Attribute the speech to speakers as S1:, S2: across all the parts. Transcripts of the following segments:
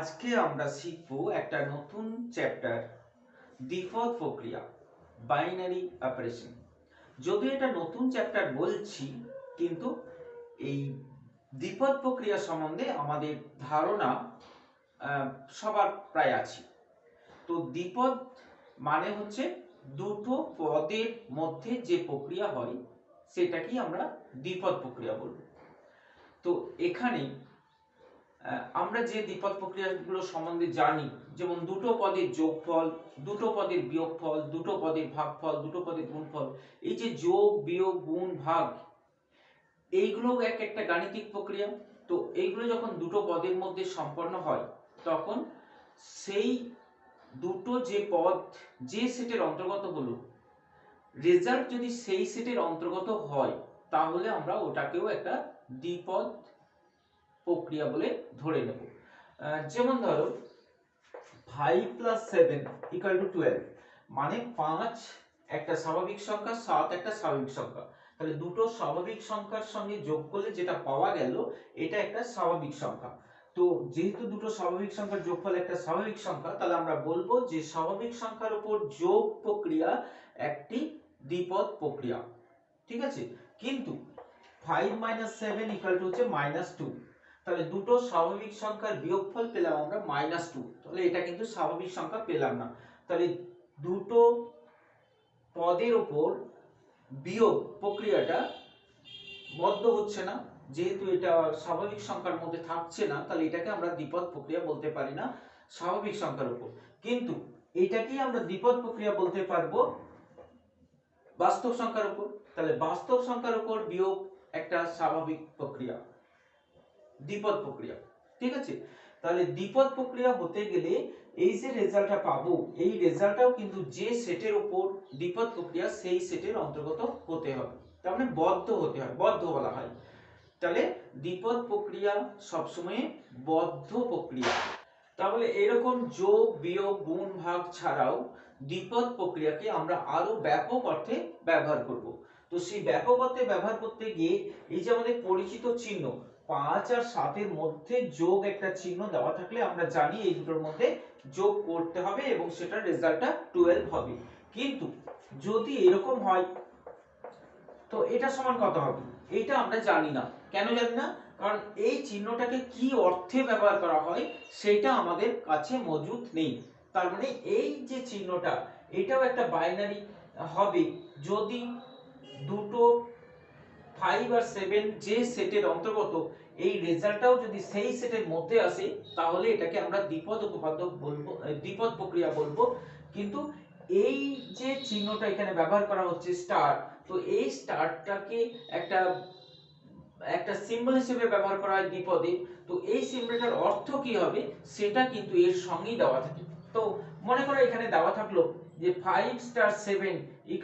S1: আজকে আমরা শিখব একটা নতুন চ্যাপ্টার দ্বিপদ প্রক্রিয়া বাইনারি অপারেশন। যদি এটা নতুন চ্যাপ্টার বলছি, কিন্তু এই দ্বিপদ প্রক্রিয়া সম্বন্ধে আমাদের ধারণা সবার প্রায় আছে। তো দ্বিপদ মানে হচ্ছে দুটো পদের মধ্যে যে প্রক্রিয়া হয় সেটাকেই আমরা দ্বিপদ প্রক্রিয়া বলব। তো এখানে আমরা যে দ্বিপদ প্রক্রিয়াগুলো সম্বন্ধে জানি, যেমন দুটো পদের যোগফল, দুটো পদের বিয়োগফল, দুটো পদের ভাগফল, দুটো পদের গুণফল, এই যে যোগ বিয়োগ গুণ ভাগ, এইগুলো এক একটা গাণিতিক প্রক্রিয়া। তো এইগুলো যখন দুটো পদের মধ্যে সম্পন্ন হয়, তখন সেই দুটো যে পদ যে সেটের অন্তর্গত হলো, রেজাল্ট যদি সেই সেটের অন্তর্গত হয়, তাহলে আমরা ওটাকেও একটা দ্বিপদ প্রক্রিয়া বলে ধরে নেব। যেমন ধরো 5 + 7 = 12, মানে 5 একটা স্বাভাবিক সংখ্যা, 7 একটা স্বাভাবিক সংখ্যা। তাহলে দুটো স্বাভাবিক সংখ্যার সঙ্গে যোগ করলে যেটা পাওয়া গেল, এটা একটা স্বাভাবিক সংখ্যা। তো যেহেতু দুটো স্বাভাবিক সংখ্যার যোগফল একটা স্বাভাবিক সংখ্যা, তাহলে আমরা বলবো যে স্বাভাবিক সংখ্যার উপর যোগ প্রক্রিয়া একটি দ্বিপদ প্রক্রিয়া। ঠিক আছে? কিন্তু 5 - 7 = -2, তাহলে দুটো স্বাভাবিক সংখ্যার বিয়োগফল পেলাম আমরা -2, তাহলে এটা কিন্তু স্বাভাবিক সংখ্যা পেলাম না। তাহলে দুটো পদের উপর বিয়োগ প্রক্রিয়াটা বদ্ধ হচ্ছে না, যেহেতু এটা স্বাভাবিক সংখ্যার মধ্যে থাকছে না, তাহলে এটাকে আমরা দ্বিপদ প্রক্রিয়া বলতে পারি না স্বাভাবিক সংখ্যার উপর। কিন্তু এটাকেই আমরা দ্বিপদ প্রক্রিয়া বলতে পারবো বাস্তব সংখ্যার উপর। তাহলে বাস্তব সংখ্যার উপর বিয়োগ একটা স্বাভাবিক প্রক্রিয়া, দ্বিপদ প্রক্রিয়া। ঠিক আছে? তাহলে দ্বিপদ প্রক্রিয়া হতে গেলে এই যে রেজাল্টটা পাবো, এই রেজাল্টটাও কিন্তু যে সেটের উপর দ্বিপদ প্রক্রিয়া, সেই সেটের অন্তর্গত হতে হবে। তার মানে বদ্ধ হতে হয়, বদ্ধ বলা হয়। তাহলে দ্বিপদ প্রক্রিয়া সবসময় বদ্ধ প্রক্রিয়া। তাহলে এরকম যোগ বিয়োগ গুণ ভাগ ছাড়াও দ্বিপদ প্রক্রিয়াকে আমরা আরো ব্যাপক অর্থে ব্যবহার করব। তো সেই ব্যাপক অর্থে ব্যবহার করতে গিয়ে এই যে আমাদের পরিচিত চিহ্ন 5 আর 7 এর মধ্যে যোগ একটা চিহ্ন দেওয়া থাকলে আমরা জানি এই দুটোর মধ্যে যোগ করতে হবে এবং সেটার রেজাল্টটা 12 হবে। কিন্তু যদি এরকম হয়, তো এটা সমান কত হবে এটা আমরা জানি না। কেন জানি না? কারণ এই চিহ্নটাকে কি অর্থে ব্যবহার করা হয় সেটা আমাদের কাছে মজুদ নেই। তার মানে এই যে চিহ্নটা, এটাও একটা বাইনারি হবে যদি দুটো 5 আর 7 যে সেটের অন্তর্গত, এই রেজাল্টটাও যদি সেই সেটের মধ্যে আসে, তাহলে এটাকে আমরা দ্বিপদ উপপাদ্য বলবো, দ্বিপদ প্রক্রিয়া বলবো। কিন্তু এই যে চিহ্নটা এখানে ব্যবহার করা হচ্ছে স্টার, তো এই স্টারটাকে একটা একটা সিম্বল হিসেবে ব্যবহার করা হয় দ্বিপদে। তো এই সিম্বলটার অর্থ কি হবে সেটা কিন্তু এর সঙ্গেই দেওয়া থাকে। তো মনে করো এখানে দেওয়া থাকলো যে 5 * 7 =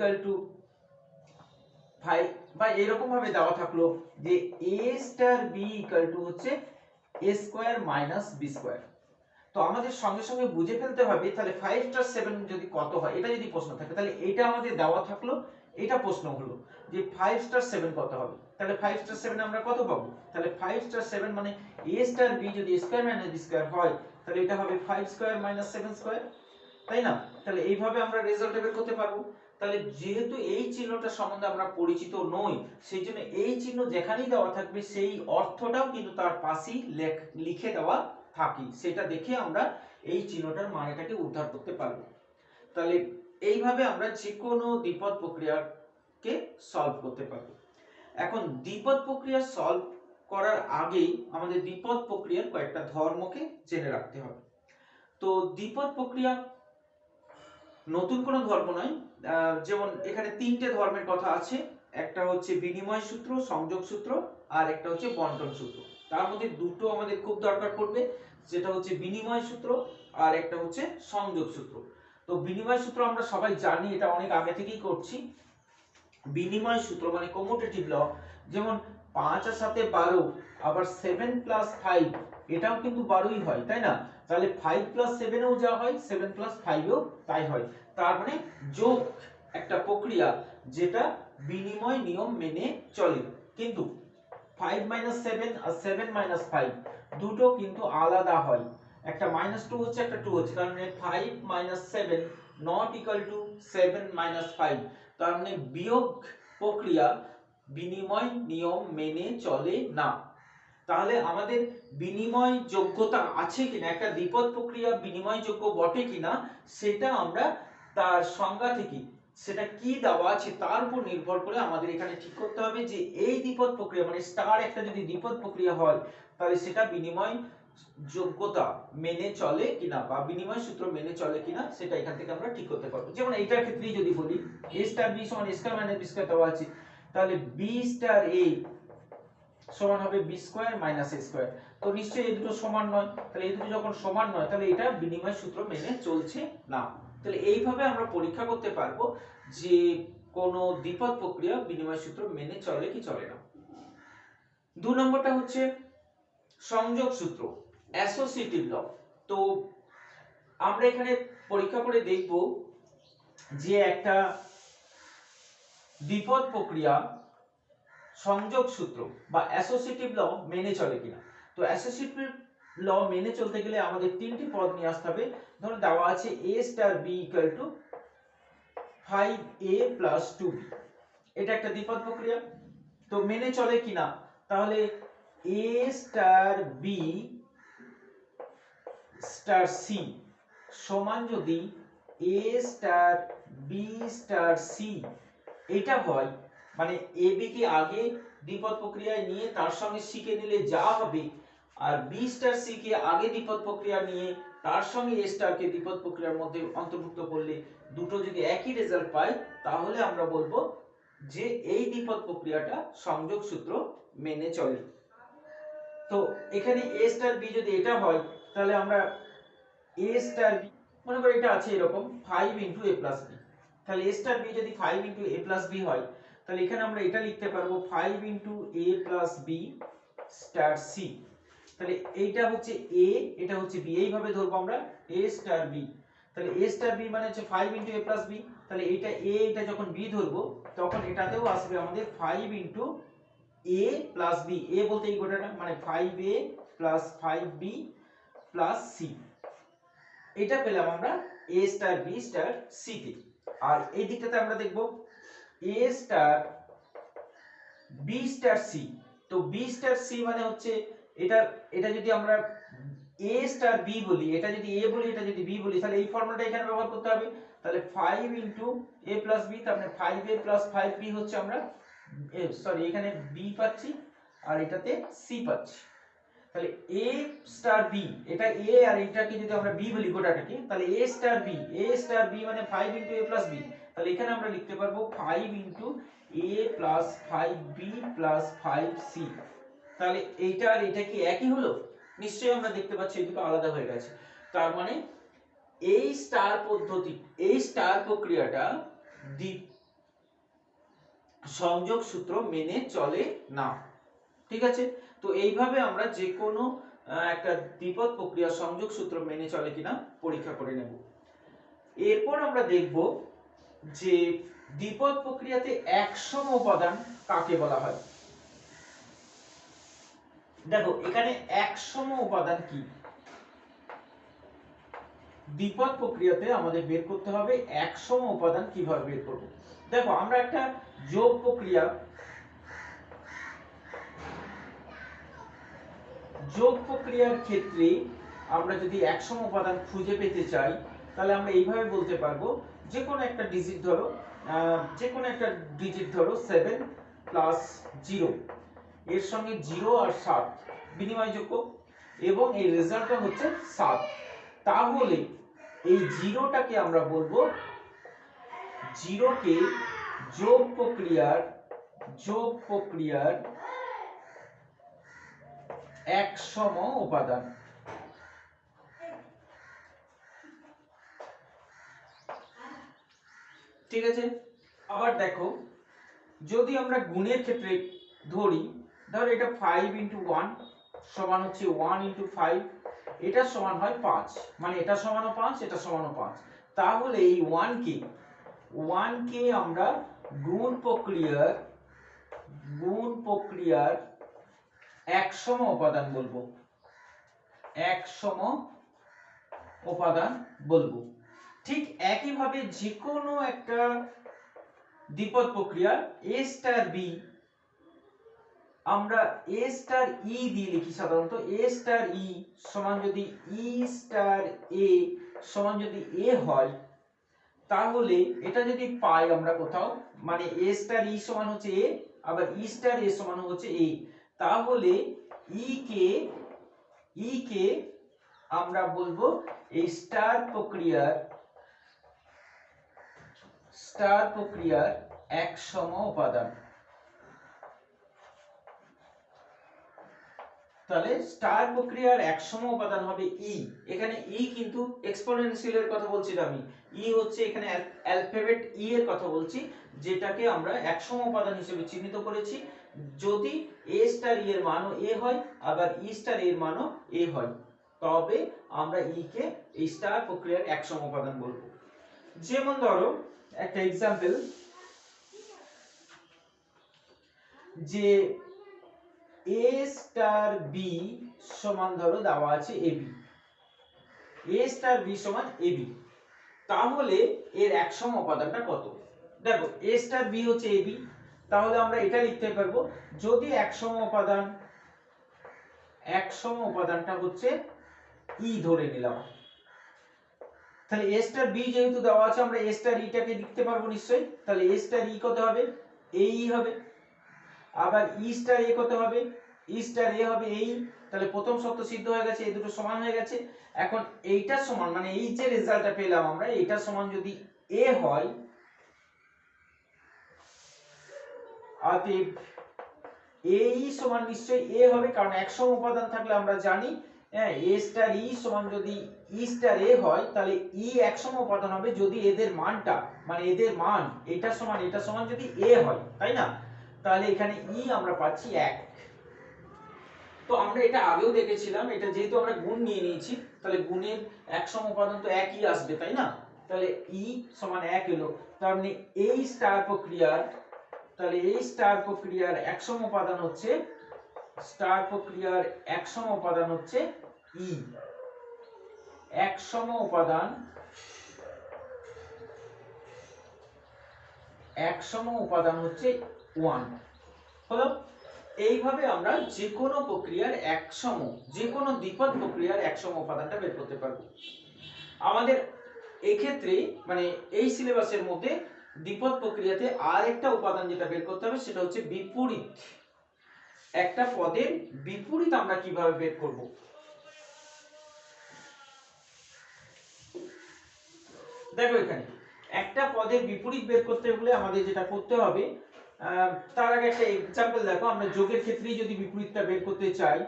S1: 5, বা এরকম ভাবে দেওয়া থাকলো যে a * b হচ্ছে a² - b²। তো আমাদের সঙ্গে সঙ্গে বুঝে ফেলতে হবে, তাহলে 5 * 7 যদি কত হয়, এটা যদি প্রশ্ন থাকে, তাহলে এটা আমাদের দেওয়া থাকলো, এটা প্রশ্ন হলো যে 5 * 7 কত হবে। তাহলে 5 * 7 আমরা কত পাবো? তাহলে 5 * 7 মানে a * b যদি a² - b² হয়, তাহলে এটা হবে 5² - 7², তাই না? তাহলে এইভাবে আমরা রেজাল্ট বের করতে পারবো। তাহলে যেহেতু এই চিহ্নটা সম্বন্ধে আমরা পরিচিত নই, সেই জন্য এই চিহ্ন যেখানেই দেওয়া থাকবে সেই অর্থটাও কিন্তু তার পাশেই লিখে দেওয়া থাকে, সেটা দেখে আমরা এই চিহ্নটার মানেটাকে উদ্ধার করতে পারবো। তাহলে এইভাবে আমরা যে কোনো দ্বিপদ প্রক্রিয়াকে সলভ করতে পারবো। এখন দ্বিপদ প্রক্রিয়া সলভ করার আগেই আমাদের দ্বিপদ প্রক্রিয়ার কয়েকটা ধর্মকে জেনে রাখতে হবে। তো দ্বিপদ প্রক্রিয়া নতুন কোনো ধর্ম নয়। যেমন এখানে তিনটে ধর্মের কথা আছে, একটা হচ্ছে বিনিময় সূত্র, সংযোগ সূত্র, আর একটা হচ্ছে বন্টন সূত্র। তার মধ্যে দুটো আমাদের খুব দরকার পড়বে, যেটা হচ্ছে বিনিময় সূত্র আর একটা হচ্ছে সংযোগ সূত্র। তো বিনিময় সূত্র আমরা সবাই জানি, এটা অনেক আগে থেকেই করছি। বিনিময় সূত্র মানে কমিউটেটিভ ল, যেমন 5 আর 7 12, আবার 7 + 5 এটাও কিন্তু 12ই হয়, তাই না? তাহলে 5 + 7 এও যা হয়, 7 + 5 এও তাই হয়। তার মানে যোগ একটা প্রক্রিয়া যেটা বিনিময় নিয়ম মেনে চলে। কিন্তু 5 - 7 আর 7 - 5 দুটো কিন্তু আলাদা হয়। একটা -2 হচ্ছে একটা 2 হচ্ছে, তার মানে 5 - 7 নট ইকুয়াল টু 7 - 5। তার মানে বিয়োগ প্রক্রিয়া বিনিময় নিয়ম মেনে চলে না। তাহলে আমাদের বিনিময় যোগ্যতা আছে কিনা, একটা দ্বিপদ প্রক্রিয়া বিনিময়যোগ্য বটে কিনা, সেটা আমরা তার সংজ্ঞা থেকে সেটা কি দেওয়া আছে তার উপর নির্ভর করে আমাদের এখানে ঠিক করতে হবে যে এই দ্বিপদ প্রক্রিয়া মানে স্টার একটা যদি দ্বিপদ প্রক্রিয়া হয় তাহলে সেটা বিনিময় যোগ্যতা মেনে চলে কিনা বা বিনিময় সূত্র মেনে চলে কিনা, সেটা এখান থেকে আমরা ঠিক করতে পারবো। যেমন এইটার ক্ষেত্রেই যদি বলি a স্টার b সমান a square minus b square দেওয়া আছে, তাহলে b স্টার a সমান হবে b square minus a square. তো নিশ্চয়ই এই দুটো সমান নয়, তাহলে এই দুটো যখন সমান নয় তাহলে এটা বিনিময় সূত্র মেনে চলছে না। তাহলে এইভাবে আমরা পরীক্ষা করতে পারবো যে কোন দ্বিপদ প্রক্রিয়া বিনিময় সূত্র মেনে চলে কি চলে না। 2 নম্বরটা হচ্ছে সংযোগ সূত্র, অ্যাসোসিয়েটিভ ল। তো আমরা এখানে পরীক্ষা করে দেখব যে একটা দ্বিপদ প্রক্রিয়া সংযোগ সূত্র বা অ্যাসোসিয়েটিভ ল মেনে চলে কিনা। তো অ্যাসোসিয়েটিভ ল মেনে চলতে গেলে আমাদের তিনটি পদ নিয়ে আসতে হবে। ধরো দেওয়া আছে a star b equal to 5a plus 2b, এটা একটা দ্বিপদ প্রক্রিয়া। তো মেনে চলে কিনা, তাহলে a star b star c সমান যদি a star b star c এটা হয়, মানে a b কে আগে দ্বিপদ প্রক্রিয়ায় নিয়ে তার সঙ্গে c কে নিলে যা হবে, আর b স্টার c কে আগে দ্বিপদ প্রক্রিয়া নিয়ে তার সঙ্গে a স্টার কে দ্বিপদ প্রক্রিয়ার মধ্যে অন্তর্ভুক্ত করলে দুটো যদি একই রেজাল্ট পায়, তাহলে আমরা বলবো যে এই দ্বিপদ প্রক্রিয়াটা সংযোগ সূত্র মেনে চলে। তো এখানে a স্টার b যদি এটা হয়, তাহলে আমরা a স্টার b মনে করি এটা আছে এরকম 5 * a + b, তাহলে a স্টার b যদি 5 * a + b হয়, তাহলে এখানে আমরা এটা লিখতে পারবো 5 * a + b স্টার c। তাহলে এইটা হচ্ছে a, এটা হচ্ছে b, এইভাবে ধরবো আমরা a স্টার b। তাহলে a স্টার b মানে হচ্ছে 5 * a + b, তাহলে এইটা a, এটা যখন b ধরবো তখন এটাতেও আসবে আমাদের 5 * a + b, a বলতে এই গোটাটা মানে 5a + 5b + c। এটা পেলাম আমরা a star b star c তে। আর এই দিকটাতে আমরা দেখব a star b star c। তো b স্টার c মানে হচ্ছে এটা, এটা যদি আমরা a স্টার b বলি, এটা যদি a বলি, এটা যদি b বলি, তাহলে এই ফর্মুলাটা এখানে ব্যবহার করতে হবে। তাহলে 5 * a + b, তার মানে 5a + 5b হচ্ছে আমরা সরি এখানে b পাচ্ছি আর এটাতে c পাচ্ছি। তাহলে a স্টার b, এটা a আর এটাকে যদি আমরা b বলি গোটাটাকে, তাহলে a স্টার b মানে 5 * a + b, তাহলে এখানে আমরা লিখতে পারবো 5 * a + 5b + 5c। তাহলে এইটা আর এটা কি একই হলো? নিশ্চয়ই আমরা দেখতে পাচ্ছি এই দুটো আলাদা হয়ে গেছে। তার মানে এই স্টার পদ্ধতি, এই স্টার প্রক্রিয়াটা সংযোগ সূত্র মেনে চলে না। ঠিক আছে, তো এইভাবে আমরা যে কোনো একটা দ্বিপদ প্রক্রিয়া সংযোগ সূত্র মেনে চলে কিনা পরীক্ষা করে নেব। এরপর আমরা দেখব যে দ্বিপদ প্রক্রিয়াতে একসম উপাদান কাকে বলা হয়। দেখো এখানে একসম উপাদান কি, দ্বিপদ প্রক্রিয়াতে আমাদের বের করতে হবে একসম উপাদান কিভাবে বের করব। দেখো আমরা একটা যোগ প্রক্রিয়া, যোগ প্রক্রিয়ার ক্ষেত্রে আমরা যদি একসম উপাদান খুঁজে পেতে চাই, তাহলে আমরা এইভাবে বলতে পারবো যে কোনো একটা ডিজিট ধরো, যে কোনো একটা ডিজিট ধরো 7 + 0, এর সঙ্গে 0 আর 7 বিনিময়যোগ্য এবং এই রেজাল্টটা হচ্ছে 7। তাহলে এই 0টাকে আমরা বলবো, 0কে যোগ প্রক্রিয়ার একসম উপাদান। ঠিক আছে, আবার দেখো যদি আমরা গুণের ক্ষেত্রে ধরি, ধরো এটা 5 * 1 সমান হচ্ছে 1 * 5, এটা সমান হয় 5, মানে এটা সমানও 5, এটা সমানও 5। তাহলে এই 1 কে আমরা গুণ প্রক্রিয়ার একসম উপাদান বলবো, একসম উপাদান বলবো। ঠিক একইভাবে যে কোনো একটা দ্বিপদ প্রক্রিয়া এ স্টার বি আমরা এ স্টার ই দিয়ে লিখি সাধারণত। এ স্টার ই সমান যদি ই স্টার এ সমান যদি এ হয়, তাহলে এটা যদি পাই আমরা কোথাও, মানে এ স্টার ই সমান হচ্ছে এ, আবার ই স্টার এ সমান হচ্ছে এ, তাহলে ই কে আমরা বলবো এই স্টার প্রক্রিয়ার এক সম উপাদান। তাহলে স্টার প্রক্রিয়ার এক সম উপাদান হবে ই। এখানে ই কিন্তু এক্সপোনেনশিয়ালের কথা বলছি না আমি, ই হচ্ছে এখানে অ্যালফাবেট ই এর কথা বলছি, যেটাকে আমরা এক সম উপাদান হিসেবে চিহ্নিত করেছি যদি এ স্টার ই এর মানও এ হয়, আবার ই স্টার এর মানও এ হয়, তবে আমরা ই কে এই স্টার প্রক্রিয়ার এক সম উপাদান বলবো। যেমন ধরো একটা এক্সাম্পল, যে এ স্টার বি সমান ধরো দেওয়া আছে এবি, এ স্টার বি সমান এবি, তাহলে এর এক সম উপাদানটা কত? দেখো এ স্টার বি হচ্ছে এবি, তাহলে আমরা এটা লিখতে পারবো যদি এক সম উপাদানটা হচ্ছে ই ধরে নিলাম, তাহলে এ স্টার বি যেহেতু দেওয়া আছে আমরা এ স্টার ইটাকে লিখতে পারবো নিশ্চয়ই, তাহলে এ স্টার ই কত হবে? এই হবে। আবার ই স্টার এ কত হবে? ই স্টার এ হবে এই, তাহলে প্রথম শর্ত সিদ্ধ হয়ে গেছে, এই দুটো সমান হয়ে গেছে। এখন এইটা সমান, মানে এই যে রেজাল্টটা পেলাম আমরা, এটা সমান যদি এ হয়, অতএব এই সমান নিশ্চয়ই এ হবে, কারণ এক সম উপাদান থাকলে আমরা জানি হ্যাঁ এ স্টার ই সমান যদি ই স্টার এ হয়, তাহলে ই এক সম উপাদান হবে যদি এদের মানটা, মানে এদের মান এটা সমান যদি এ হয়, তাই না? তাহলে এখানে ই আমরা পাচ্ছি 1। তো আমরা এটা আগেও দেখেছিলাম, এটা যেহেতু আমরা গুণ নিয়ে নিয়েছি, তাহলে গুণের এক সম উপাদান তো একই আসবে, তাই না? তাহলে ই সমান 1 এলো, তার মানে এই স্টার প্রক্রিয়ার, তাহলে এই স্টার প্রক্রিয়ার এক সম উপাদান হচ্ছে ই। এক সম উপাদান হচ্ছে 1 হলো। এইভাবে আমরা যে কোনো প্রক্রিয়ার যে কোনো দ্বিপদ প্রক্রিয়ার এক সম উপাদানটা বের করতে পারবো। আমাদের এই ক্ষেত্রে মানে এই সিলেবাসের মধ্যে দ্বিপদ প্রক্রিয়াতে আরেকটা উপাদান যেটা বের করতে হবে সেটা হচ্ছে বিপরীত। একটা পদের বিপরীত আমরা কিভাবে বের করব? দেখো এখানে একটা পদের বিপরীত বের করতে হলে আমাদের যেটা করতে হবে, তার আগে একটা एग्जांपल দেখো, আমরা যোগের ক্ষেত্রেই যদি বিপরীতটা বের করতে চাই,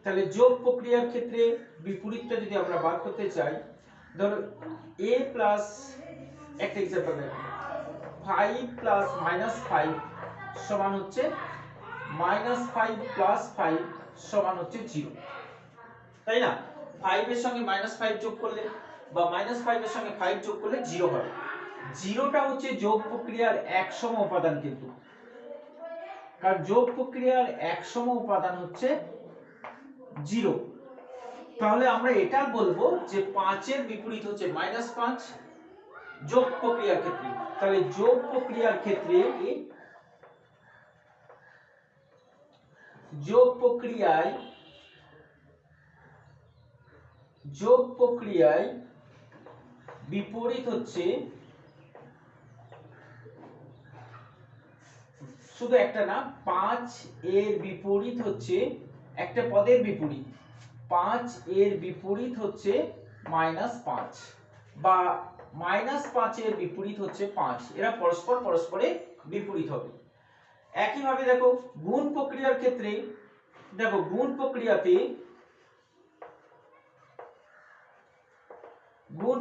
S1: তাহলে যোগ প্রক্রিয়ার ক্ষেত্রে বিপরীতটা যদি আমরা বার করতে চাই, ধরো a প্লাস, একটা एग्जांपल দেখো, 5 প্লাস -5 সমান হচ্ছে -5 প্লাস 5 সমান হচ্ছে 0, তাই না? 5 এর সঙ্গে -5 যোগ করলে বা -5 এর সঙ্গে 5 যোগ করলে 0 হবে। 0টা হচ্ছে যোগ প্রক্রিয়ার এক সম উপাদান, কিন্তু কারণ যোগ প্রক্রিয়ার এক সম উপাদান হচ্ছে 0, তাহলে আমরা এটা বলবো যে 5 এর বিপরীত হচ্ছে -5 যোগ প্রক্রিয়ার ক্ষেত্রে। তাহলে যোগ প্রক্রিয়ার ক্ষেত্রে বিপরীত হচ্ছে শুধু একটা না, 5 এর বিপরীত হচ্ছে একটা পদের বিপরীত, 5 এর বিপরীত হচ্ছে -5 বা -5 এর বিপরীত হচ্ছে 5, এরা পরস্পরের বিপরীত হবে। একইভাবে দেখো গুণ প্রক্রিয়ার ক্ষেত্রে, দেখো গুণ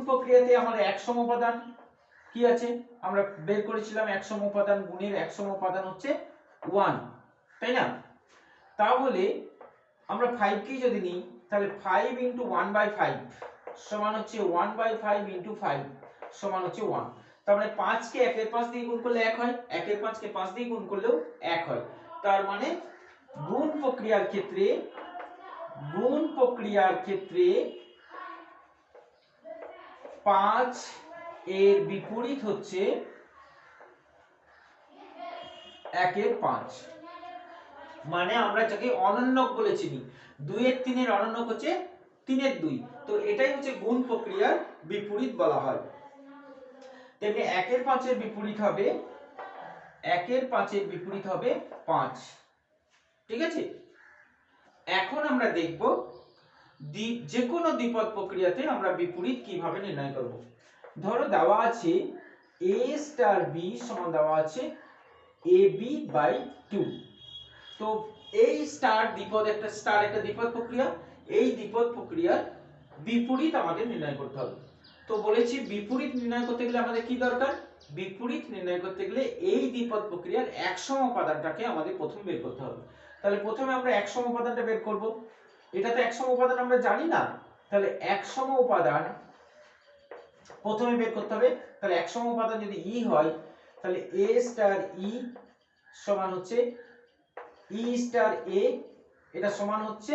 S1: প্রক্রিয়াতে আমাদের এক সম উপাদান কি আছে, আমরা বের করেছিলাম এক সম উপাদান, গুণের এক সম উপাদান হচ্ছে 1, তাই না? তাহলে আমরা 5 কে যদি নিই, তাহলে 5 * 1/5 সমান হচ্ছে 1/5 * 5 সমান হচ্ছে 1। তার মানে 5 কে 1 এর 5 দিয়ে গুণ করলে 1 হয়, 1 এর 5 কে 5 দিয়ে গুণ করলেও 1 হয়। তার মানে গুণ প্রক্রিয়ার ক্ষেত্রে গুণ প্রক্রিয়ার ক্ষেত্রে 5 এর বিপরীত হচ্ছে 1 এর 5। মানে আমরা যাকে অনন্যক বলে চিনি, 2 এর 3 এর অনন্যক হচ্ছে 3 এর 2, তো এটাই হচ্ছে গুণ প্রক্রিয়ার বিপরীত বলা হয়। তেমনি 1 এর 5 এর বিপরীত হবে 1 এর 5 এর বিপরীত হবে 5। ঠিক আছে, এখন আমরা দেখব যে কোনো দ্বিপদ প্রক্রিয়াতে আমরা বিপরীত কিভাবে নির্ণয় করব। ধরো দেওয়া আছে a স্টার b সমান দেওয়া আছে ab/2। তো এই স্টার দ্বিপদ একটা দ্বিপদ প্রক্রিয়া, এই দ্বিপদ প্রক্রিয়ার বিপরীত আমাদের নির্ণয় করতে হবে। তো বলেছি বিপরীত নির্ণয় করতে গেলে আমাদের কি দরকার, বিপরীত নির্ণয় করতে গেলে এই দ্বিপদ প্রক্রিয়ার একসম উপাদানটাকে আমাদের প্রথম বের করতে হবে। তাহলে প্রথমে আমরা একসম উপাদানটা বের করব। এটা তো একসম উপাদান আমরা জানি না, তাহলে একসম উপাদান প্রথমে বের করতে হবে। তাহলে একসম উপাদান যদি ই হয়, তাহলে a স্টার ই সমান হচ্ছে ই স্টার এ, এটা সমান হচ্ছে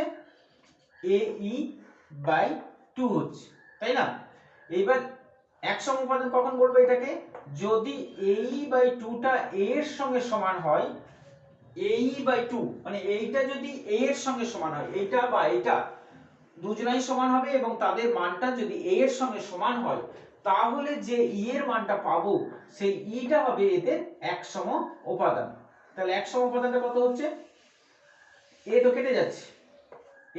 S1: ae/2 হচ্ছে, তাই না? এইবার একসম উপাদান কখন বলবো এটাকে, যদি ae/2 টা a এর সঙ্গে সমান হয়। ae/2 মানে এইটা যদি a এর সঙ্গে সমান হয়, এইটা বা এইটা দুজনাই সমান হবে এবং তাদের মানটা যদি a এর সঙ্গে সমান হয়, তাহলে যে e এর মানটা পাবো সেই e টা হবে এদের একসম উপাদান। তাহলে একসম উপাদানটা কত হচ্ছে, এ তো কেটে যাচ্ছে,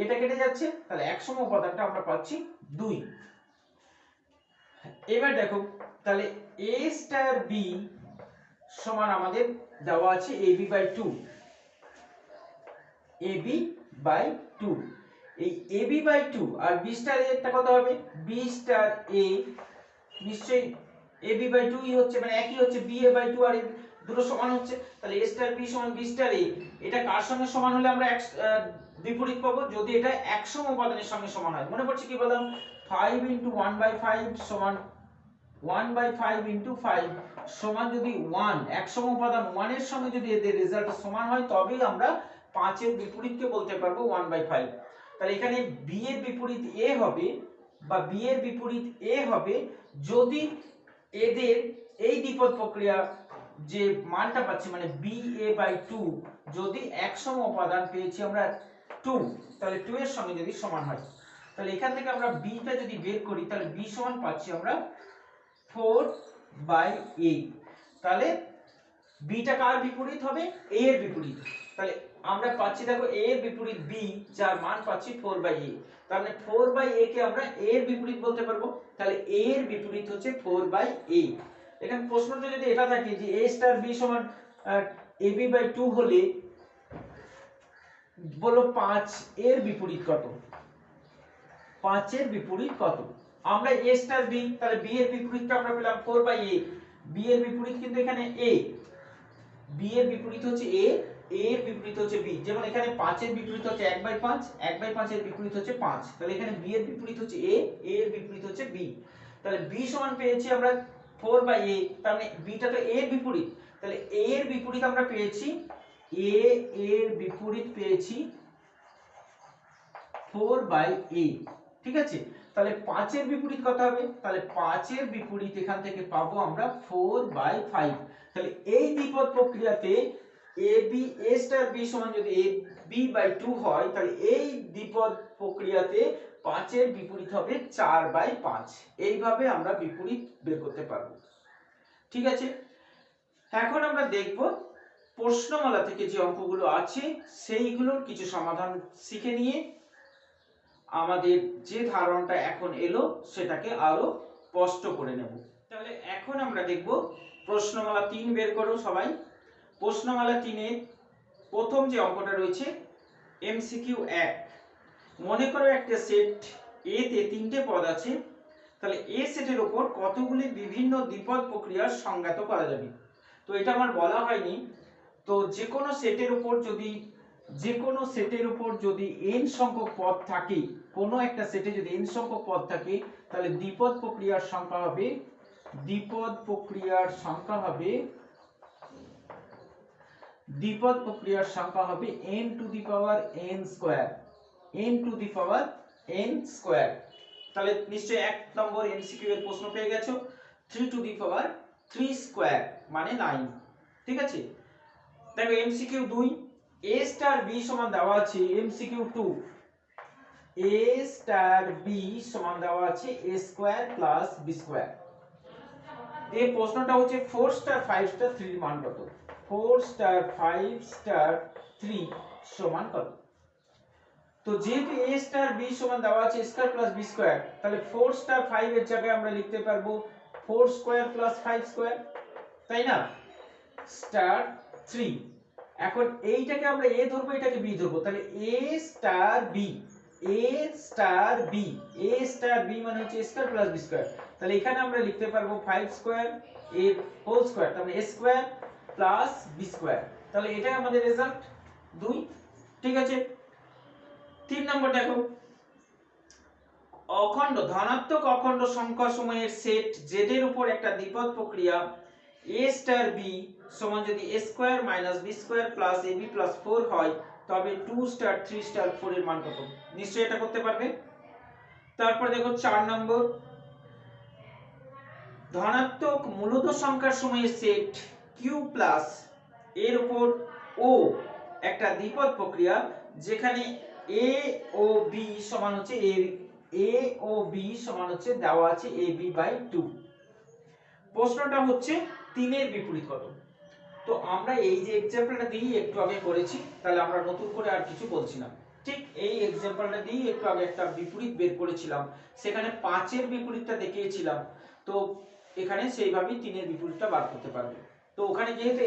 S1: এটা কেটে যাচ্ছে, তাহলে একসম উপাদানটা আমরা পাচ্ছি 2। এবার দেখো, তাহলে a স্টার b সমান আমাদের দেওয়া আছে ab/2, ab/2। এই ab/2 আর b স্টার a এরটা কত হবে, b স্টার a নিশ্চয়ই ab/2 ই হচ্ছে, মানে একই হচ্ছে, ba/2 আর a দুটো সমান হচ্ছে। তাহলে a স্টার b সমান b স্টার a, এটা কার সঙ্গে সমান হলে আমরা বিপরীত পাবো, যদি এটা একসম উপাদানের সঙ্গে সমান হয়। মনে পড়ছে কি বললাম, 5 * 1/5 সমান 1/5 * 5 সমান যদি 1, একসম উপাদান 1 এর সঙ্গে যদি এদের রেজাল্ট সমান হয়, তবেই আমরা 5 এর বিপরীতকে বলতে পারবো 1/5। তাহলে এখানে b এর বিপরীত a হবে, বা b এর বিপরীত a হবে যদি এদের এই দ্বিপদ প্রক্রিয়া যে মানটা পাচ্ছি, মানে ba/2 যদি একসম উপাদান পেয়েছি আমরা 2, তাহলে 2 এর সঙ্গে যদি সমান হয়, তাহলে এখান থেকে আমরা b টা যদি বের করি, তাহলে b সমান পাচ্ছি আমরা 4/8। তাহলে b টা কার বিপরীত হবে, a এর বিপরীত। তাহলে আমরা পাচ্ছি, দেখো a এর বিপরীত b, যার মান পাচ্ছি 4/a। তার মানে 4/a কে আমরা a এর বিপরীত বলতে পারবো। তাহলে a এর বিপরীত হচ্ছে 4/a। এখানে প্রশ্নটা যদি এটা থাকে যে a স্টার b সমান ab/2 হলে বলো 5 এর বিপরীত কত, 5 এর বিপরীত কত। আমরা a স্টার b, তাহলে b এর বিপরীতটা আমরা পেলাম 4/a, b এর বিপরীত কিন্তু এখানে a, b এর বিপরীত হচ্ছে a, a এর বিপরীত হচ্ছে b। যেমন এখানে 5 এর বিপরীত হচ্ছে 1/5, 1/5 এর বিপরীত হচ্ছে 5, তাহলে এখানে b এর বিপরীত হচ্ছে a, a এর বিপরীত হচ্ছে b। তাহলে b সমান পেয়েছি আমরা 4/a, তার মানে b টা তো a এর বিপরীত, তাহলে a এর বিপরীত আমরা পেয়েছি, a এর বিপরীত পেয়েছি 4/a। ঠিক আছে, তাহলে 5 এর বিপরীত কত হবে, তাহলে 5 এর বিপরীত এখান থেকে পাবো আমরা 4/5। তাহলে এই দ্বিপদ প্রক্রিয়াতে a স্টার b সমান যদি ab/2 হয়, তাহলে এই দ্বিপদ প্রক্রিয়াতে 5 এর বিপরীত হবে 4/5। এইভাবে আমরা বিপরীত বের করতে পারবো। ঠিক আছে, এখন আমরা দেখব প্রশ্নমালা থেকে যে অঙ্কগুলো আছে সেইগুলোর কিছু সমাধান শিখে নিয়ে আমাদের যে ধারণাটা এখন এলো সেটাকে আরো স্পষ্ট করে নেব। তাহলে এখন আমরা দেখব প্রশ্নমালা 3 বের করো সবাই। প্রশ্নমালা 3 এর প্রথম যে অঙ্কটা রয়েছে এমসিকিউ 1। মনে করো একটা সেট এ তে 3টে পদ আছে, তাহলে এ সেটের উপর কতগুলি বিভিন্ন দ্বিপদ প্রক্রিয়ার সংজ্ঞাত করা যাবে। তো এটা আমার বলা হয়নি, তো যে কোনো সেটের উপর যদি n সংখ্যক পদ থাকে, কোনো একটা সেটে যদি n সংখ্যক পদ থাকে, তাহলে দ্বিপদ প্রক্রিয়ার সংখ্যা হবে n to the power n square, n to the power n square. তাহলে নিশ্চয়ই এক নম্বর এমসিকিউ এর প্রশ্ন পেয়ে গেছো, 3 টু দি পাওয়ার 3 স্কয়ার মানে 9। ঠিক আছে, দেখো এমসিকিউ 2, a স্টার b সমান দেওয়া আছে। এমসিকিউ 2, a স্টার b সমান দেওয়া আছে a square plus b square. এই প্রশ্নটা হচ্ছে 4 স্টার 5 স্টার 3 এর মান কত? 4 স্টার 5 স্টার 3 সমান কত? তো যেহেতু a স্টার b সমান দেওয়া আছে a square plus b square, তাহলে 4 স্টার 5 এর জায়গায় আমরা লিখতে পারবো 4 স্কয়ার প্লাস 5 স্কয়ার, তাই না? স্টার 3। এখন এইটাকে আমরা a ধরবো, এটাকে b ধরবো, তাহলে a star b, a star b, a star b মানে হচ্ছে a square plus b square. তাহলে এখানে আমরা লিখতে পারবো 5 স্কয়ার a হোল স্কয়ার, তার মানে a square plus b square. তাহলে এটাই আমাদের রেজাল্ট 2। ঠিক আছে, 3 নম্বর দেখো, অখণ্ড ধনাত্মক অখণ্ড সংখ্যা সময়ের সেট z এর উপর একটা দ্বিপদ প্রক্রিয়া a স্টার b সমান যদি a square minus b square plus ab plus 4 হয়, তবে 2 স্টার 3 স্টার 4 এর মান কত? নিশ্চয়ই এটা করতে পারবে। তারপর দেখো 4 নম্বর, ধনাত্মক মূলদ সংখ্যার সময়ের সেট q প্লাস এর উপর o একটা দ্বিপদ প্রক্রিয়া যেখানে a ও b সমান হচ্ছে a ও b সমান হচ্ছে দেওয়া আছে ab বাই 2। প্রশ্নটা হচ্ছে 3 এর বিপরীত কত? তো আমরা এই যে एग्जांपलটা দিই একটু আগে করেছি, তাহলে আমরা নতুন করে আর কিছু বলছি না। ঠিক এই एग्जांपलটা দিই একটু আগে একটা বিপরীত বের করেছিলাম, সেখানে 5 এর বিপরীতটা দেখিয়েছিলাম। তো এখানে সেইভাবেই 3 এর বিপরীতটা বার করতে পারবে। তো ওখানে যেহেতু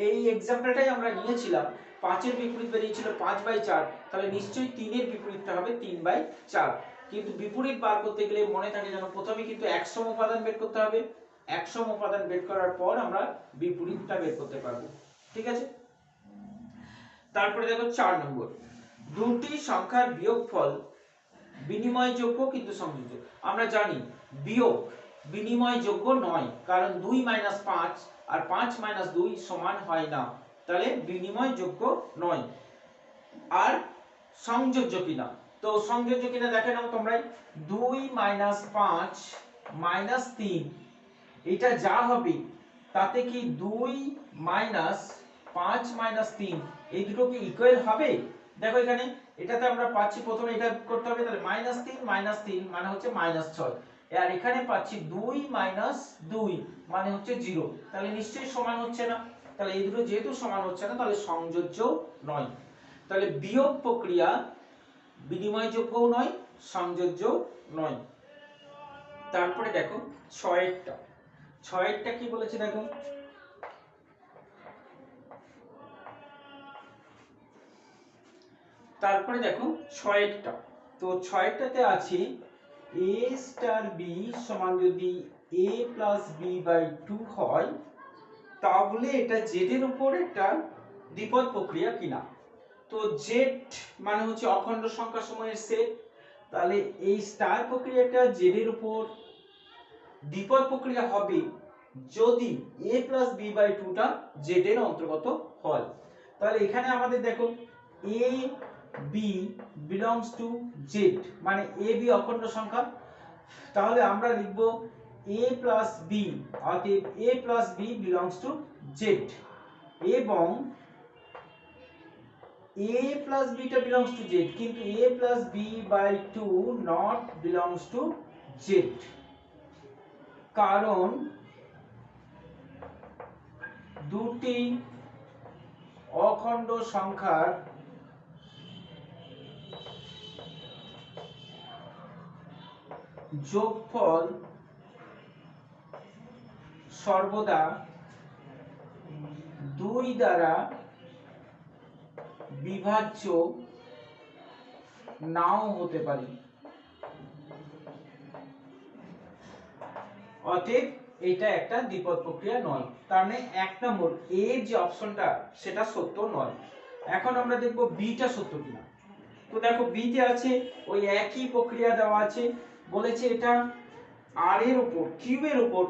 S1: এই एग्जांपलটাই আমরা নিয়েছিলাম, 5 এর বিপরীত বেরিয়েছিল 5/4, তাহলে নিশ্চয়ই 3 এর বিপরীতটা হবে 3/4। কিন্তু বিপরীত বার করতে গেলে মনে থাকে যেন প্রথমে কিন্তু 100 উপাদান বের করতে হবে, 100 উপাদান বের করার পর আমরা বিপরীতটা বের করতে পারবো। ঠিক আছে, তারপরে দেখো 4 নম্বর, দুটি সংখ্যার বিয়োগফল বিনিময়যোগ্য কিন্তু সংযোজ্য। আমরা জানি বিয়োগ বিনিময়যোগ্য নয়, কারণ 2 - 5 আর 5 - 2 সমান হয় না, তাহলে বিনিময়যোগ্য নয়। আর সংযোজ্য কিনা, তো সংযোজ্য কিনা দেখে নাও তোমরাই। 2 - 5 - 3 এটা যা হবে তাতে কি 2 - 5 - 3 এই দুটো কি ইকুয়াল হবে? দেখো এখানে এটাতে আমরা পাচ্ছি, প্রথমে এটা করতে হবে, তাহলে -3 -3 মানে হচ্ছে -6, আর এখানে পাচ্ছি 2 - 2 মানে হচ্ছে 0, তাহলে নিশ্চয়ই সমান হচ্ছে না। তাহলে এই দুটো যেহেতু সমান হচ্ছে না, তাহলে সংযোজ্য নয়। তাহলে বিয়োগ প্রক্রিয়া বিনিময়যোগ্যও নয়, সংযোজ্য নয়। তারপরে দেখো 6 কি বলেছে দেখো, তারপরে দেখো 6টা, তো 6টাতে আছে a স্টার b সমান যদি a প্লাস b বাই 2 হয়, তাহলে এটা z এর উপর একটা দ্বিপদ প্রক্রিয়া কিনা। তো z মানে হচ্ছে অখণ্ড সংখ্যা সময়ের সেট, তাহলে এই স্টার প্রক্রিয়াটা z এর উপর দ্বিপদ প্রক্রিয়া হবে যদি a প্লাস b বাই 2টা z এর অন্তর্গত হয়। তাহলে এখানে আমাদের দেখো a b belongs to z, মানে a b অখণ্ড সংখ্যা, তাহলে আমরা লিখব a plus b, অতএব a plus b belongs to z, এবং a plus b টা belongs to z, কিন্তু a plus b by 2 not belongs to z, কারণ দুটি অখণ্ড সংখ্যার যোগফল সর্বদা 2 দ্বারা বিভাজ্য নাও হতে পারে। অতএব এটা একটা দ্বিপদ প্রক্রিয়া নয়, তার মানে 1 নম্বর এ যে অপশনটা সেটা সত্য নয়। এখন আমরা দেখব বিটা সত্য কিনা। তো দেখো বিতে আছে ওই একই প্রক্রিয়া দেওয়া আছে, বলেছে এটা আর এর উপর কিউ এর উপর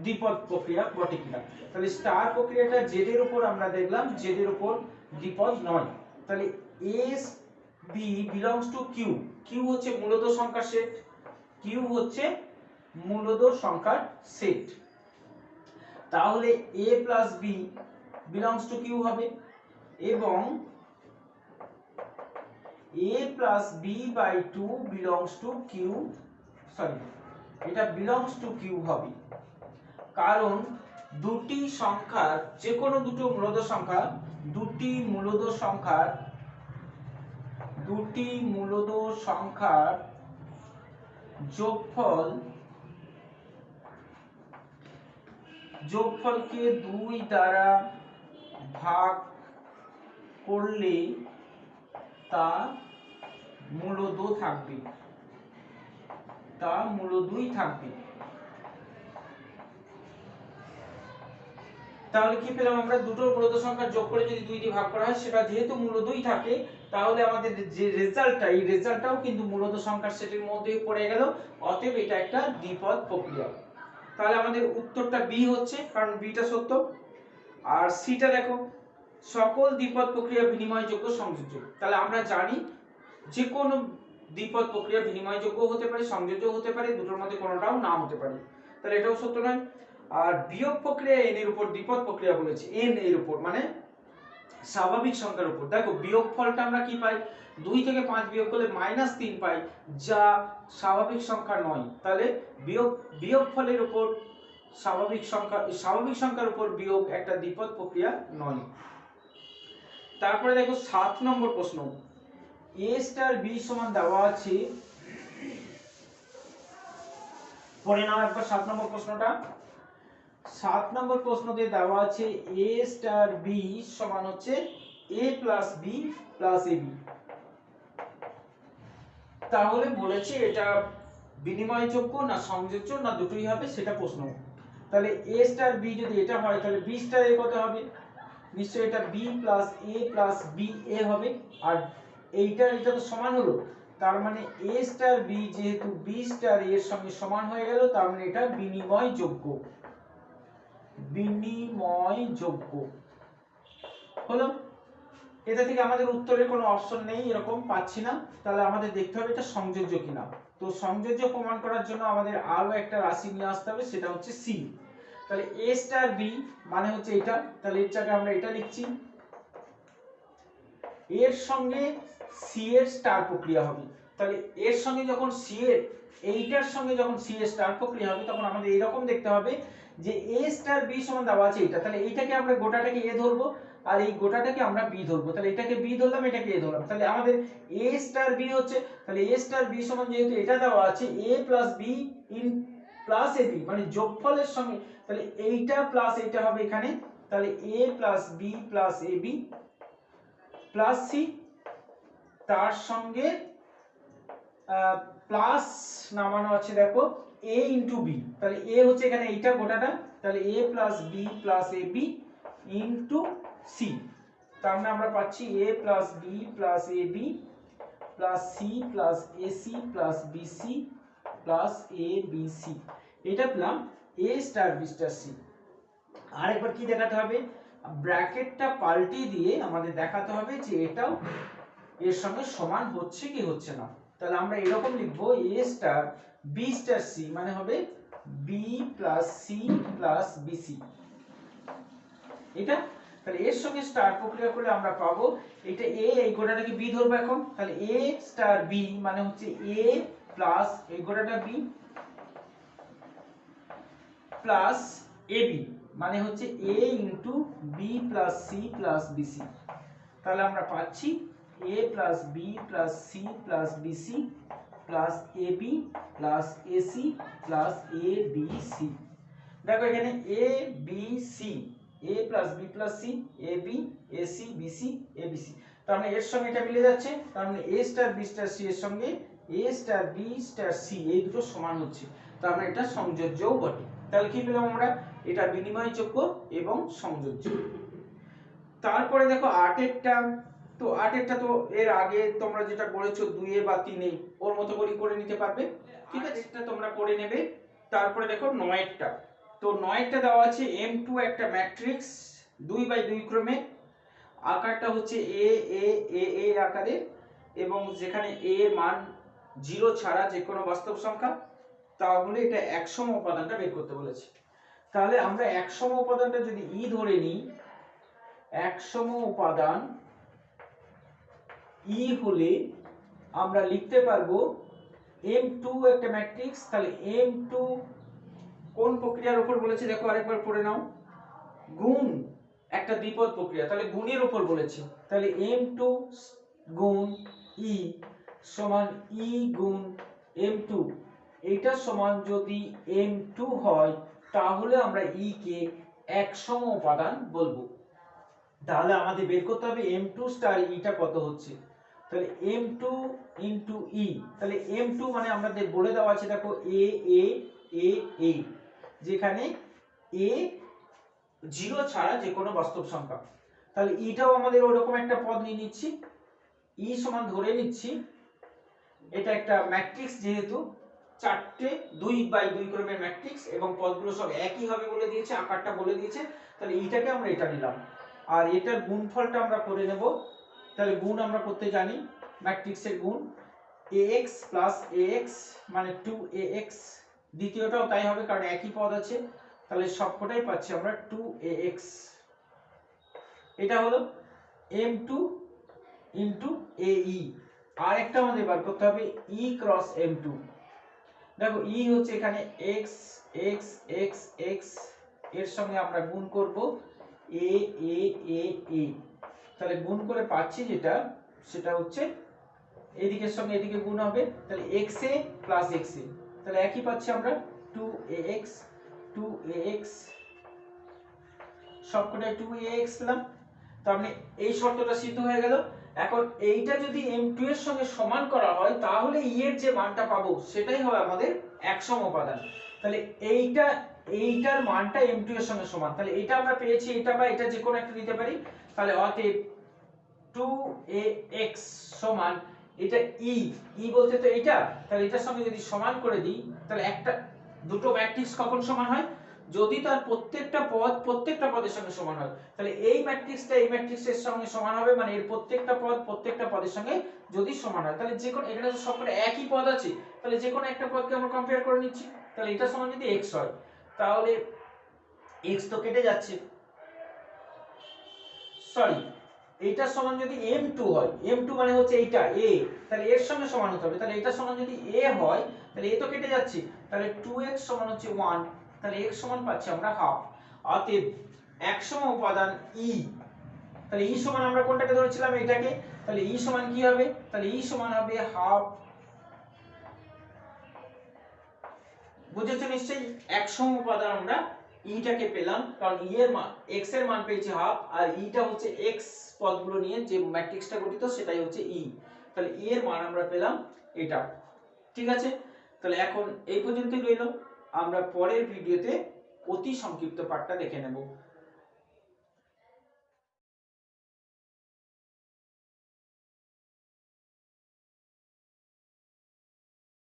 S1: দ্বিপদ প্রক্রিয়া ঘটে কিনা। তাহলে স্টার প্রক্রিয়াটা জেড এর উপর আমরা দেখলাম জেড এর উপর দ্বিপদ নয়, তাহলে a b belongs to Q, Q হচ্ছে মূলদ সংখ্যার সেট, কিউ হচ্ছে মূলদ সংখ্যার সেট, তাহলে a plus B belongs to Q হবে, এবং a plus B by two belongs to Q, sorry এটা বিলংস টু কিউ হবে, কারণ দুটি সংখ্যার যে কোনো দুটো মূলদ সংখ্যা, দুটি মূলদ সংখ্যার যোগফলকে 2 দ্বারা ভাগ করলে তা মূলদ থাকবে, তা মূলদই থাকবে। তাহলে কি পেলাম আমরা, দুটো মূলদ সংখ্যার যোগ করে যদি 2 দিয়ে ভাগ করা হয় সেটা যেহেতু মূলদই থাকে, তাহলে আমাদের যে রেজাল্টটা, এই রেজাল্টটাও কিন্তু মূলদ সংখ্যার সেটের মধ্যেই পড়ে গেল, অতএব এটা একটা দ্বিপদ প্রক্রিয়া। তাহলে আমাদের উত্তরটা বি হচ্ছে, কারণ বিটা সত্য। আর সিটা দেখো, সকল দ্বিপদ প্রক্রিয়া বিনিময়যোগ্য সংযোজ্য। তাহলে আমরা জানি যে কোনো দ্বিপদ প্রক্রিয়া বিনিময়যোগ্য হতে পারে, সংযোজ্য হতে পারে, দুটোর মধ্যে কোনোটাও না হতে পারে, তাহলে এটাও সত্য নয়। আর বিয়োগ প্রক্রিয়া এন এর উপর দ্বিপদ প্রক্রিয়া বলেছে, এন এর উপর মানে স্বাভাবিক সংখ্যার উপর। দেখো বিয়োগ ফলটা আমরা কি পাই, 2 থেকে 5 বিয়োগ করলে -3 পাই, যা স্বাভাবিক সংখ্যা নয়। তাহলে বিয়োগ ফলের উপর স্বাভাবিক সংখ্যার উপর বিয়োগ একটা দ্বিপদ প্রক্রিয়া নয়। তারপরে দেখো 7 নম্বর প্রশ্ন, a স্টার b সমান দেওয়া আছে, পড়ে নাও একবার 7 নম্বর প্রশ্নটা। 7 নম্বর প্রশ্নতে দেওয়া আছে a স্টার b সমান হচ্ছে a plus b plus ab। তাহলে বলেছে এটা বিনিময়যোগ্য না সংযোজ্য না দুটোই হবে, সেটা প্রশ্ন। তাহলে a স্টার b যদি এটা হয়, তাহলে b স্টার a কত হবে, নিশ্চয়ই এটা b plus a plus b a হবে। আর এটা তো সমান হলো, তার মানে a স্টার b যেহেতু b স্টার a এর সঙ্গে সমান হয়ে গেল, তার মানে এটা বিনিময়যোগ্য, বিনিময়যোগ্য হলো। এটা থেকে আমাদের উত্তরের কোনো অপশন নেই, এরকম পাচ্ছি না, তাহলে আমাদের দেখতে হবে এটা সংযোজ্য কিনা। তো সংযোজ্য প্রমাণ করার জন্য আমাদের আরো একটা রাশি নিয়ে আসতে হবে, সেটা হচ্ছে c। তাহলে a স্টার b মানে হচ্ছে এটা, তাহলে এর জায়গায় আমরা এটা লিখছি, এর সঙ্গে c এর স্টার প্রক্রিয়া হবে। তাহলে এর সঙ্গে যখন c এর, এইটার সঙ্গে যখন c এর স্টার প্রক্রিয়া হবে, তখন আমাদের এরকম দেখতে হবে যে a স্টার b সমান দেওয়া আছে এটা, তাহলে এইটাকে আমরা গোটাটাকে a ধরবো, আর এই গোটাটাকে আমরা b ধরবো। তাহলে এটাকে b ধরলাম, এটাকে a ধরলাম, তাহলে আমাদের a স্টার b হচ্ছে, তাহলে a স্টার b সমান যেহেতু এটা দেওয়া আছে a plus b in plus ab, মানে যোগফলের সঙ্গে, তাহলে এইটা প্লাস এইটা হবে এখানে, তাহলে a plus b plus ab plus c, তার সঙ্গে প্লাস নামানো আছে দেখো a ইনটু b, তাহলে a হচ্ছে এখানে এইটা গোটাটা, তাহলে a plus b plus ab into c, তার মানে আমরা পাচ্ছি a plus b plus ab plus c plus ac plus bc plus abc, এটা পেলাম a star b star c। আরেকবার কি দেখাতে হবে, ব্র্যাকেটটা পাল্টে দিয়ে আমাদের দেখাতে হবে যে এটাও এর সঙ্গে সমান হচ্ছে কি হচ্ছে না। তাহলে আমরা এরকম লিখবো a star b star c মানে হবে b plus c plus bc, এটা। তাহলে এর সঙ্গে স্টার প্রক্রিয়া করলে আমরা পাবো এটা a, এই গোটাটাকে b ধরবো এখন, তাহলে a স্টার b মানে হচ্ছে a প্লাস এই গোটাটা b প্লাস ab মানে হচ্ছে a into b plus c plus bc, তাহলে আমরা পাচ্ছি a plus b plus c plus bc plus ab plus ac plus abc। দেখো এখানে a b c, a plus b plus c, ab ac bc abc, তার মানে এর সঙ্গে এটা মিলে যাচ্ছে, তার মানে a star b star c এর সঙ্গে a star b star c এই দুটো সমান হচ্ছে, তার মানে এটা সংযোজ্যও বটে। তাহলে কি পেলাম আমরা, এটা বিনিময়যোগ্য এবং সংযোজ্য। তারপরে দেখো 8 এরটা, তো 8 এরটা তো এর আগে তোমরা যেটা করেছো 2 এ বা 3 এ ওর মতো করে নিতে পারবে, ঠিক আছে, এটা তোমরা করে নেবে। তারপরে দেখো 9 এরটা, তো 9 এরটা দেওয়া আছে M2 একটা ম্যাট্রিক্স 2 বাই 2 ক্রমে, আকারটা হচ্ছে a a a a আকারে, এবং যেখানে a এর মান 0 ছাড়া যে কোনো বাস্তব সংখ্যা, তাহলে এটা একসম উপাদানটা বের করতে বলেছে। তাহলে আমরা একসম উপাদানটা যদি ই ধরে নিই, একসম উপাদান ই হলে আমরা লিখতে পারবো M2 একটা ম্যাট্রিক্স। তাহলে M2 কোন প্রক্রিয়ার উপর বলেছে দেখো আরেকবার পড়ে নাও, গুণ একটা দ্বিপদ প্রক্রিয়া, তাহলে গুণের উপর বলেছে। তাহলে M2 গুণ ই সমান ই গুণ M2, এটা সমান যদি M2 হয় তাহলে আমরা ই কে একসম উপাদান বলবো। তাহলে আমাদের বের করতে হবে M2 স্টার ইটা কত হচ্ছে। তাহলে M2 ইনটু ই, তাহলে M2 মানে আমাদের বলে দেওয়া আছে দেখো a a a a, যেখানে a 0 ছাড়া যে কোনো বাস্তব সংখ্যা। তাহলে ইটাও আমাদের ওরকম একটা পদ নিয়ে নিচ্ছি, ই সমান ধরে নিচ্ছি এটা একটা ম্যাট্রিক্স, যেহেতু 4টে 2x2 ক্রমের ম্যাট্রিক্স এবং পদগুলো সব একই হবে বলে দিয়েছে, আকারটা বলে দিয়েছে। তাহলে এইটাকে আমরা এটা নিলাম, আর এটার গুণফলটা আমরা করে নেব। তাহলে গুণ আমরা করতে জানি, ম্যাট্রিক্সের গুণ ax প্লাস ax মানে 2ax, দ্বিতীয়টাও তাই হবে কারণ একই পদ আছে। তাহলে সবকটাই পাচ্ছি আমরা 2ax। এটা হলো m2 ইনটু ae। আর একটা আমাদের বার করতে হবে e ক্রস m2। দেখো e হচ্ছে এখানে x x x x, এর সঙ্গে আমরা গুণ করব a a a a। তাহলে গুণ করে পাচ্ছি যেটা, সেটা হচ্ছে এদিকের সঙ্গে এদিকে গুণ হবে, তাহলে xa প্লাস xa, তাহলে একই পাচ্ছি আমরা 2ax 2ax, সবকটাই 2ax পেলাম। তার মানে এই শর্তটা সিদ্ধ হয়ে গেল। এখন এইটা যদি m2 এর সঙ্গে সমান করা হয় তাহলে e এর যে মানটা পাবো সেটাই হবে আমাদের একসম উপাদান। তাহলে এইটার মানটা m2 এর সঙ্গে সমান, তাহলে এটা আমরা পেয়েছি, এটা বা এটা যে কোনো একটা নিতে পারি। তাহলে অতএব 2ax সমান এটা e বলতে তো এইটা, তাহলে এটার সঙ্গে যদি সমান করে দিই তাহলে একটা দুটো ম্যাট্রিক্স কখন সমান হয়, যদি তার প্রত্যেকটা পদের সঙ্গে সমান হয়। তাহলে এই ম্যাট্রিক্সটা এই ম্যাট্রিক্সের সঙ্গে সমান হবে, মানে এর প্রত্যেকটা পদের সঙ্গে যদি সমান হয়, তাহলে যে কোনো, এখানে তো সবকটা একই পদ আছে, তাহলে যে কোনো একটা পদকে আমরা কম্পেয়ার করে নিচ্ছি। তাহলে এটা সমান যদি x হয় তাহলে x তো কেটে যাচ্ছে, সরি এইটা সমান যদি m2 হয়, m2 মানে হচ্ছে এইটা a, তাহলে এর সঙ্গে সমান হতে হবে। তাহলে এটা সমান যদি a হয় তাহলে a তো কেটে যাচ্ছে, তাহলে 2x সমান হচ্ছে 1, তাহলে x সমান পাচ্ছি আমরা হাফ। অতএব একসম উপাদান e, তাহলে e সমান আমরা কোনটাকে ধরেছিলাম এটাকে, তাহলে e সমান কি হবে, তাহলে e সমান হবে হাফ। বুঝেছো নিশ্চয়ই, একসম উপাদান আমরা ইটাকে পেলাম, কারণ ই এর মান x এর মান পেয়েছি হাফ, আর ইটা হচ্ছে x পদগুলো নিয়ে যে ম্যাট্রিক্সটা গঠিত সেটাই হচ্ছে ই। তাহলে ই এর মান আমরা পেলাম এটা। ঠিক আছে, তাহলে এখন এই পর্যন্তই রইল, আমরা পরের ভিডিওতে অতি সংক্ষিপ্ত পাঠটা দেখে নেব।